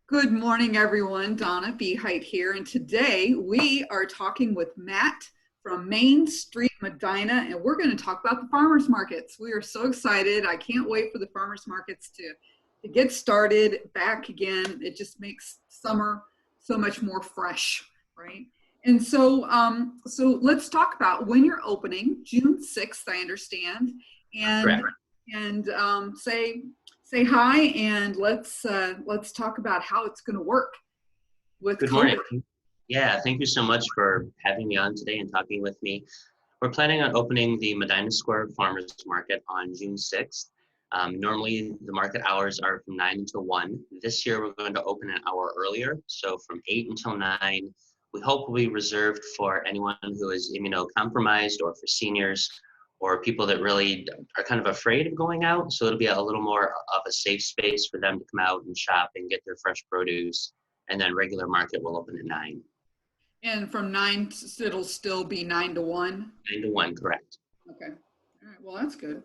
Good morning, everyone. Donna B. Height here, and today we are talking with Matt from Main Street Medina, and we're going to talk about the farmers markets. We are so excited. I can't wait for the farmers markets to get started back again. It just makes summer so much more fresh, right? And so let's talk about when you're opening, June 6th, I understand, and Correct. say hi and let's talk about how it's going to work with Good morning. COVID. Yeah, thank you so much for having me on today and talking with me. We're planning on opening the Medina Square Farmers Market on June 6th. Normally, the market hours are from 9 until 1. This year, we're going to open an hour earlier, so from 8 until 9. We hope will be reserved for anyone who is immunocompromised or for seniors or people that really are kind of afraid of going out. So it'll be a little more of a safe space for them to come out and shop and get their fresh produce. And then regular market will open at 9. And from 9 it'll still be 9 to 1. 9 to 1, correct. Okay. All right. Well, that's good.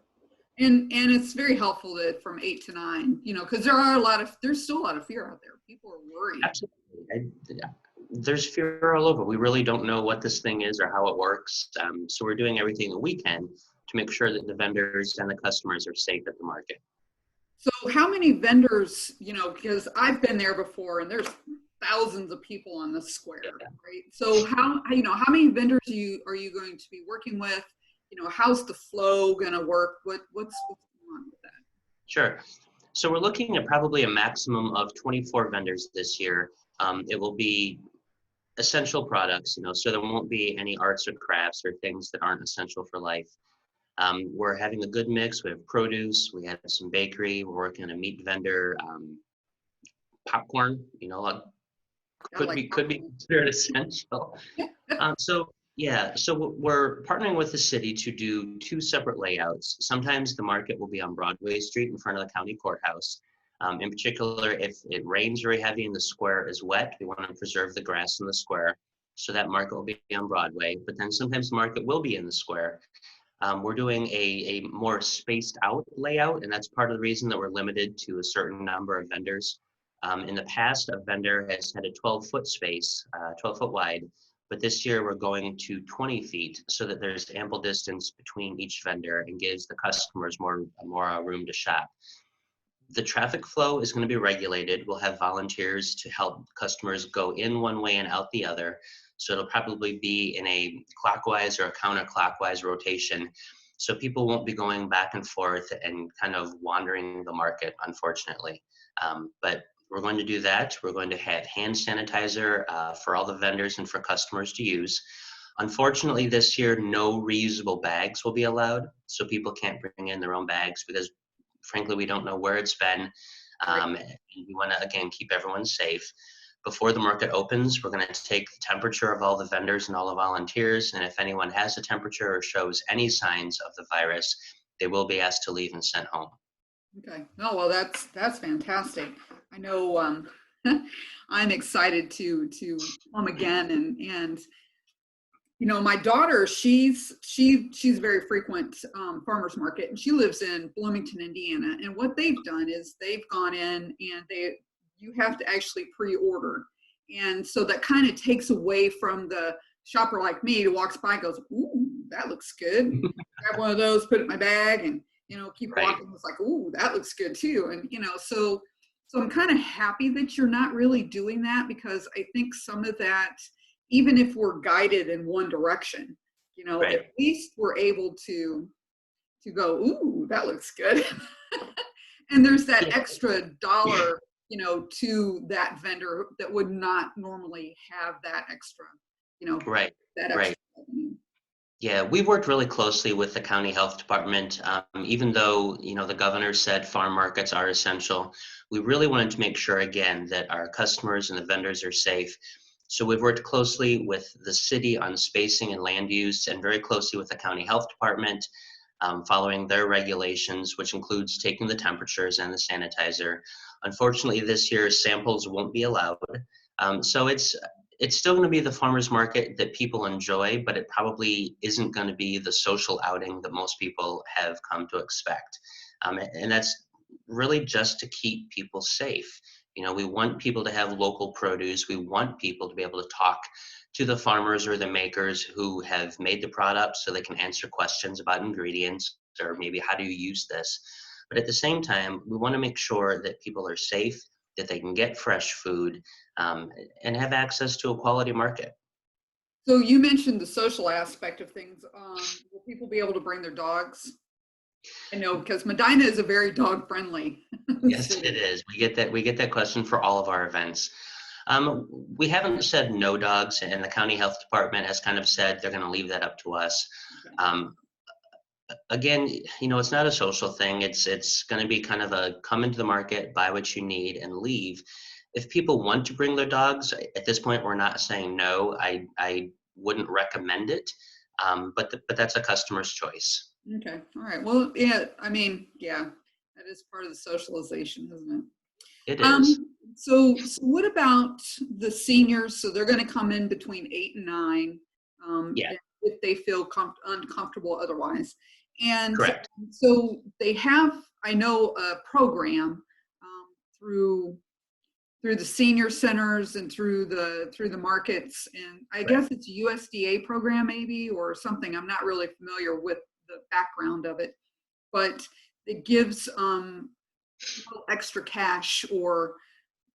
And it's very helpful that from 8 to 9, because there's still a lot of fear out there. People are worried. Absolutely. There's fear all over. We really don't know what this thing is or how it works. So we're doing everything that we can to make sure that the vendors and the customers are safe at the market. So how many vendors, because I've been there before and there's thousands of people on the square, Yeah. right? So how many vendors are you going to be working with? How's the flow going to work? What's going on with that? Sure. So we're looking at probably a maximum of 24 vendors this year. It will be essential products, so there won't be any arts or crafts or things that aren't essential for life. We're having a good mix. We have produce, we have some bakery, we're working on a meat vendor, popcorn, could be considered essential. So we're partnering with the city to do 2 separate layouts. Sometimes the market will be on Broadway Street in front of the county courthouse. In particular, if it rains very heavy and the square is wet, we want to preserve the grass in the square. So that market will be on Broadway, but then sometimes the market will be in the square. We're doing a more spaced out layout, and that's part of the reason that we're limited to a certain number of vendors. In the past, a vendor has had a 12-foot space, 12-foot wide, but this year we're going to 20 feet so that there's ample distance between each vendor and gives the customers more room to shop. The traffic flow is going to be regulated. We'll have volunteers to help customers go in one way and out the other. So it'll probably be in a clockwise or a counterclockwise rotation. So people won't be going back and forth and kind of wandering the market, unfortunately. But we're going to do that. We're going to have hand sanitizer for all the vendors and for customers to use. Unfortunately, this year, no reusable bags will be allowed. So people can't bring in their own bags because frankly, we don't know where it's been. And we want to, again, keep everyone safe. Before the market opens, we're going to take the temperature of all the vendors and all the volunteers. And if anyone has a temperature or shows any signs of the virus, they will be asked to leave and sent home. Okay. Oh, well, that's fantastic. I know I'm excited to come again and my daughter, she's very frequent farmers market, and she lives in Bloomington, Indiana. And what they've done is they've gone in and you have to actually pre-order, and so that kind of takes away from the shopper like me who walks by and goes, "Ooh, that looks good." Grab one of those, put it in my bag, and keep walking. It's like, "Ooh, that looks good too." And so I'm kind of happy that you're not really doing that, because I think some of that, even if we're guided in one direction, at least we're able to go, "Ooh, that looks good." And there's that extra dollar, to that vendor that would not normally have that extra, that extra revenue. Yeah, we've worked really closely with the county health department. Even though, the governor said farm markets are essential, we really wanted to make sure, again, that our customers and the vendors are safe. So we've worked closely with the city on spacing and land use, and very closely with the county health department, following their regulations, which includes taking the temperatures and the sanitizer. Unfortunately, this year samples won't be allowed. So it's still going to be the farmers market that people enjoy, but it probably isn't going to be the social outing that most people have come to expect. And that's really just to keep people safe. You know, we want people to have local produce. We want people to be able to talk to the farmers or the makers who have made the product so they can answer questions about ingredients or maybe how do you use this. But at the same time, we want to make sure that people are safe, that they can get fresh food, and have access to a quality market. So you mentioned the social aspect of things. Will people be able to bring their dogs? I know because Medina is a very dog friendly Yes, it city. is. We get that question for all of our events. We haven't said no dogs, and the county health department has kind of said they're going to leave that up to us. Okay. Um, Again, you know, it's not a social thing. It's going to be kind of a come into the market, buy what you need, and leave. If people want to bring their dogs, at this point, we're not saying no. I wouldn't recommend it, but that's a customer's choice. Okay. All right. Well, yeah. I mean, yeah, that is part of the socialization, isn't it? It is. So what about the seniors? So they're going to come in between 8 and 9, Yeah, if they feel uncomfortable otherwise. And correct. so they have, I know, a program through the senior centers and through the markets, and I Correct. guess it's a USDA program maybe or something. I'm not really familiar with the background of it, but it gives extra cash or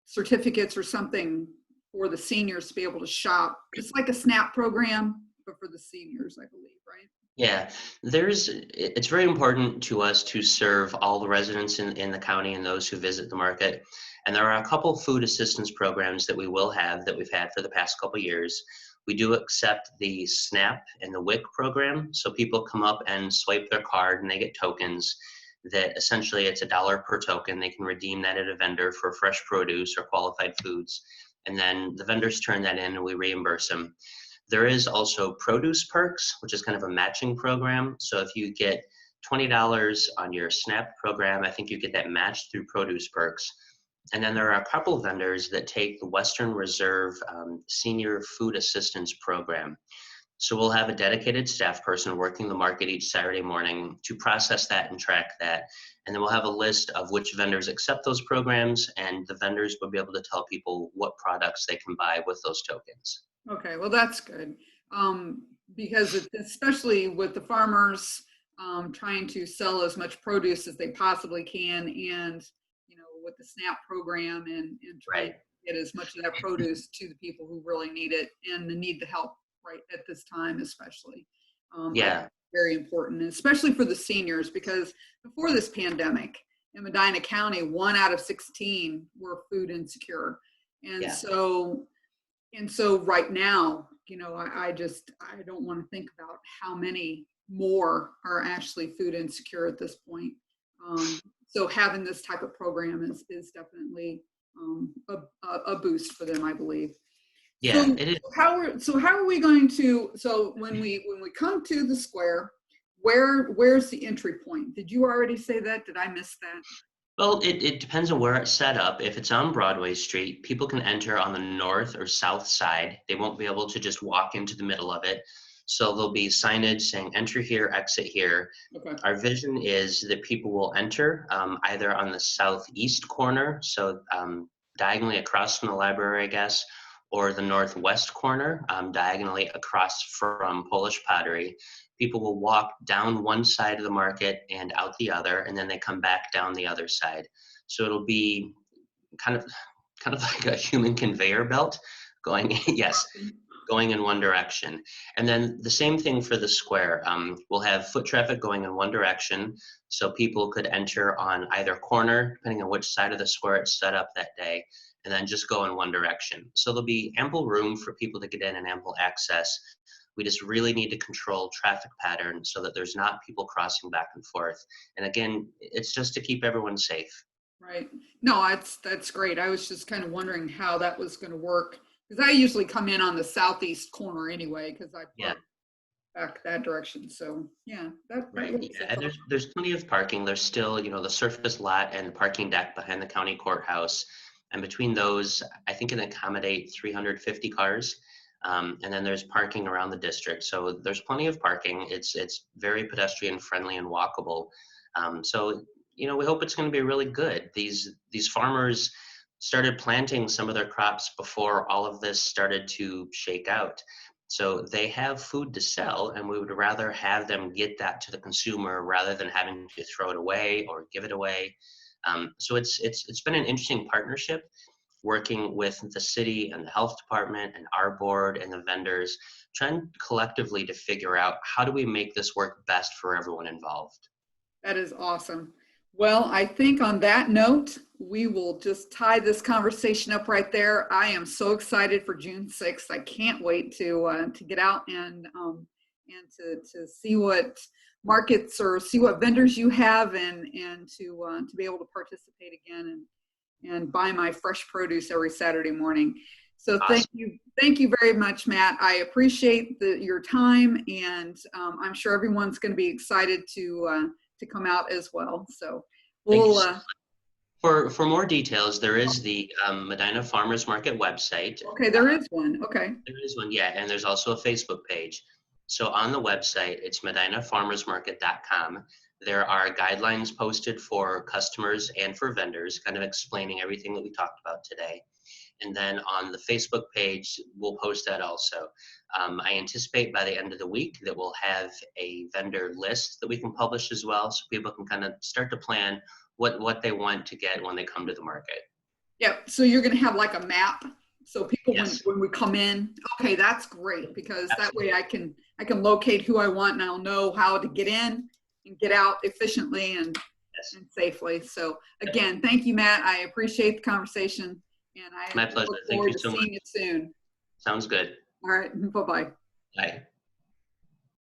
certificates or something for the seniors to be able to shop. It's like a SNAP program, but for the seniors, I believe, right? Yeah, it's very important to us to serve all the residents in the county and those who visit the market. And there are a couple food assistance programs that we will have that we've had for the past couple years. We do accept the SNAP and the WIC program. So people come up and swipe their card and they get tokens that essentially it's $1 per token. They can redeem that at a vendor for fresh produce or qualified foods. And then the vendors turn that in and we reimburse them. There is also produce perks, which is kind of a matching program. So if you get $20 on your SNAP program, I think you get that matched through produce perks. And then there are a couple of vendors that take the Western Reserve Senior Food Assistance Program. So we'll have a dedicated staff person working the market each Saturday morning to process that and track that. And then we'll have a list of which vendors accept those programs, and the vendors will be able to tell people what products they can buy with those tokens. Okay, well, that's good. Because especially with the farmers trying to sell as much produce as they possibly can, and with the SNAP program and trying Right. to get as much of that produce to the people who really need it and need the help right at this time, especially. I think Yeah. very important, and especially for the seniors, because before this pandemic in Medina County, 1 out of 16 were food insecure. And Yeah. so right now, I don't want to think about how many more are actually food insecure at this point. So having this type of program is definitely a boost for them, I believe. Yeah, So it is. how are we going to, so when we come to the square, where's the entry point? Did you already say that? Did I miss that? Well, it depends on where it's set up. If it's on Broadway Street, people can enter on the north or south side. They won't be able to just walk into the middle of it. So there'll be signage saying enter here, exit here. Okay. Our vision is that people will enter either on the southeast corner, so diagonally across from the library, I guess, or the northwest corner, diagonally across from Polish Pottery. People will walk down one side of the market and out the other, and then they come back down the other side. So it'll be kind of like a human conveyor belt going, yes, going in one direction. And then the same thing for the square. We'll have foot traffic going in one direction, so people could enter on either corner, depending on which side of the square it's set up that day, and then just go in one direction. So there'll be ample room for people to get in and ample access. We just really need to control traffic patterns so that there's not people crossing back and forth. And again, it's just to keep everyone safe. Right. No, that's great. I was just kind of wondering how that was going to work, because I usually come in on the southeast corner anyway, because I Yeah. park back that direction. So yeah, that Right. works. Yeah. And there's plenty of parking. There's still, the surface lot and the parking deck behind the county courthouse. And between those, I think it can accommodate 350 cars. And then there's parking around the district. So there's plenty of parking. It's very pedestrian friendly and walkable. So we hope it's going to be really good. These farmers started planting some of their crops before all of this started to shake out. So they have food to sell, and we would rather have them get that to the consumer rather than having to throw it away or give it away. So it's been an interesting partnership, working with the city and the health department and our board and the vendors, trying collectively to figure out how do we make this work best for everyone involved. That is awesome. Well, I think on that note, we will just tie this conversation up right there. I am so excited for June 6th. I can't wait to get out and to see what markets or see what vendors you have, and to be able to participate again and buy my fresh produce every Saturday morning. So Awesome. thank you very much, Matt. I appreciate your time, and I'm sure everyone's going to be excited to come out as well. So we'll. For more details, there is the Medina Farmers Market website. Okay, there is one. Okay. There is one, yeah, and there's also a Facebook page. So on the website, it's medinafarmersmarket.com. There are guidelines posted for customers and for vendors, kind of explaining everything that we talked about today. And then on the Facebook page, we'll post that also. I anticipate by the end of the week that we'll have a vendor list that we can publish as well, so people can kind of start to plan what they want to get when they come to the market. Yeah, so you're going to have like a map, so people, Yes. when we come in, okay, that's great, because Absolutely. that way I can locate who I want, and I'll know how to get in and get out efficiently and safely. So again, thank you, Matt. I appreciate the conversation, and I My pleasure. look Thank forward you to so much. seeing you soon. Sounds good. All right, bye-bye. Bye.